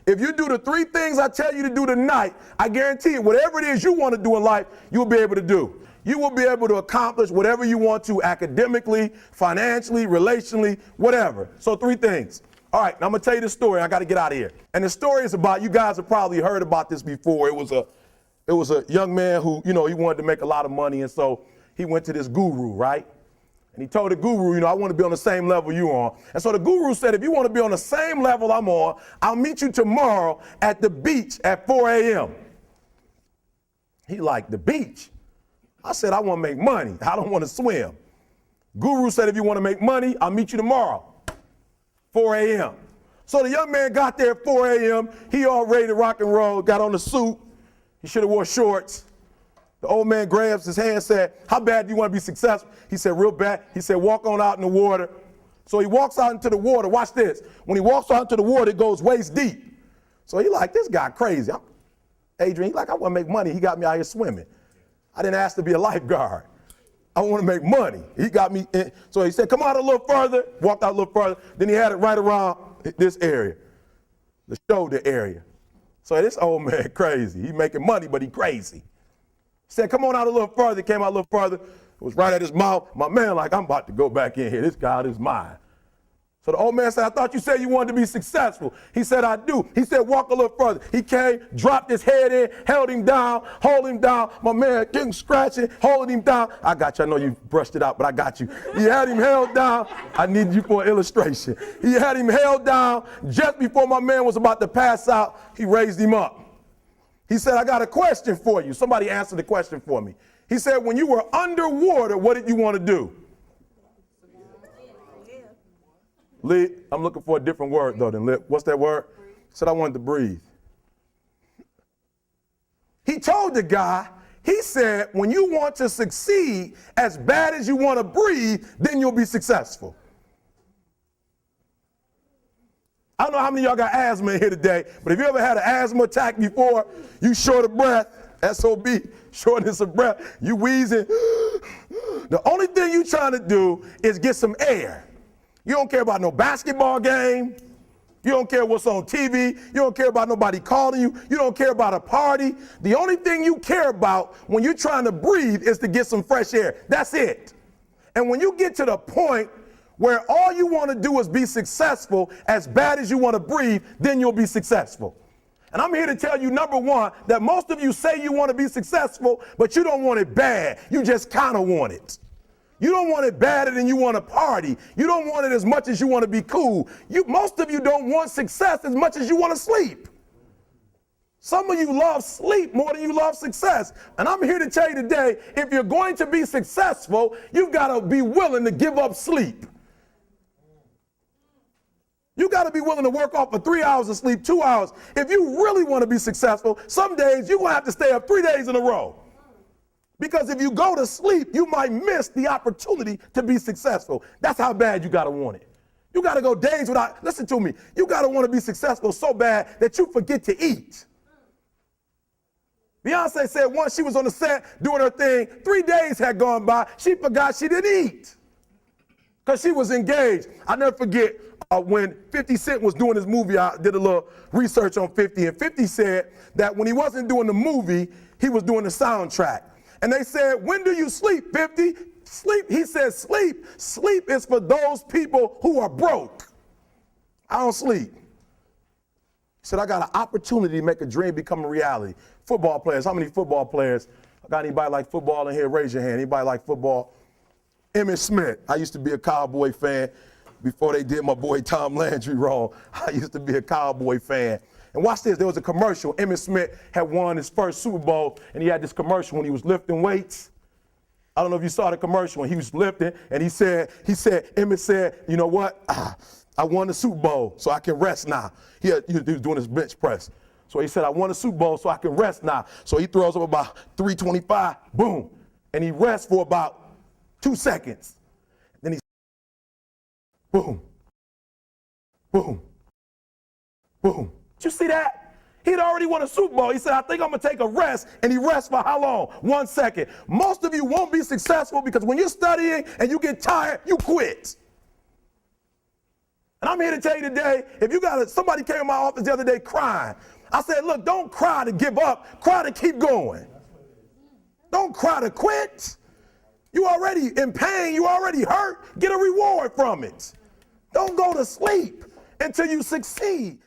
If you do the 3 things I tell you to do tonight, I guarantee it, whatever it is you want to do in life, you'll be able to do. You will be able to accomplish whatever you want to academically, financially, relationally, whatever. So 3 things. All right, now I'm going to tell you the story. I got to get out of here. And the story is about, you guys have probably heard about this before. It was a young man who, he wanted to make a lot of money. And so he went to this guru, right? And he told the guru, I want to be on the same level you're on. And so the guru said, if you want to be on the same level I'm on, I'll meet you tomorrow at the beach at 4 a.m. He like, the beach? I said, I want to make money. I don't want to swim. Guru said, if you want to make money, I'll meet you tomorrow, 4 a.m. So the young man got there at 4 a.m. He all ready to rock and roll, got on the suit. He should have wore shorts. The old man grabs his hand and said, how bad do you want to be successful? He said, real bad. He said, walk on out in the water. So he walks out into the water. Watch this. When he walks out into the water, it goes waist deep. So he like, this guy crazy. Adrian, he like, I want to make money. He got me out here swimming. I didn't ask to be a lifeguard. I want to make money. He got me in. So he said, come out a little further, walked out a little further. Then he had it right around this area, the shoulder area. So this old man crazy. He making money, but he crazy. Said, come on out a little further. Came out a little further. It was right at his mouth. My man like, I'm about to go back in here. This God is mine. So the old man said, I thought you said you wanted to be successful. He said, I do. He said, walk a little further. He came, dropped his head in, held him down, hold him down. My man getting scratching, holding him down. I got you. I know you brushed it out, but I got you. He had him held down. I need you for an illustration. He had him held down. Just before my man was about to pass out, he raised him up. He said, I got a question for you. Somebody answer the question for me. He said, when you were underwater, what did you want to do? Live. I'm looking for a different word, though, than live. What's that word? He said, I wanted to breathe. He told the guy, he said, when you want to succeed as bad as you want to breathe, then you'll be successful. I don't know how many of y'all got asthma in here today, but if you ever had an asthma attack before, you short of breath, SOB, shortness of breath, you wheezing. The only thing you trying to do is get some air. You don't care about no basketball game. You don't care what's on TV. You don't care about nobody calling you. You don't care about a party. The only thing you care about when you're trying to breathe is to get some fresh air. That's it. And when you get to the point where all you want to do is be successful as bad as you want to breathe, then you'll be successful. And I'm here to tell you, number one, that most of you say you want to be successful, but you don't want it bad. You just kind of want it. You don't want it badder than you want to party. You don't want it as much as you want to be cool. Most of you don't want success as much as you want to sleep. Some of you love sleep more than you love success. And I'm here to tell you today, if you're going to be successful, you've got to be willing to give up sleep. You got to be willing to work off for 3 hours of sleep, 2 hours. If you really want to be successful, some days you're going to have to stay up 3 days in a row. Because if you go to sleep, you might miss the opportunity to be successful. That's how bad you got to want it. You got to go days without, listen to me, you got to want to be successful so bad that you forget to eat. Beyonce said once she was on the set doing her thing, 3 days had gone by, she forgot she didn't eat because she was engaged. I'll never forget when 50 Cent was doing his movie, I did a little research on 50, and 50 said that when he wasn't doing the movie, he was doing the soundtrack. And they said, when do you sleep, 50? Sleep. He said, sleep. Sleep is for those people who are broke. I don't sleep. He said, I got an opportunity to make a dream become a reality. Football players, how many football players? I got anybody like football in here? Raise your hand. Anybody like football? Emmitt Smith. I used to be a Cowboy fan before they did my boy Tom Landry wrong. I used to be a Cowboy fan. And watch this, there was a commercial. Emmitt Smith had won his first Super Bowl, and he had this commercial when he was lifting weights. I don't know if you saw the commercial when he was lifting, and Emmitt said, you know what? I won the Super Bowl, so I can rest now. He was doing his bench press. So he said, I won the Super Bowl, so I can rest now. So he throws up about 325, boom, and he rests for about 2 seconds. Then he, boom, boom, boom. Did you see that? He'd already won a Super Bowl. He said, I think I'm going to take a rest. And he rests for how long? 1 second. Most of you won't be successful because when you're studying and you get tired, you quit. And I'm here to tell you today, if you got somebody came in my office the other day crying, I said, look, don't cry to give up, cry to keep going. Don't cry to quit. You already in pain, you already hurt, get a reward from it. Don't go to sleep until you succeed.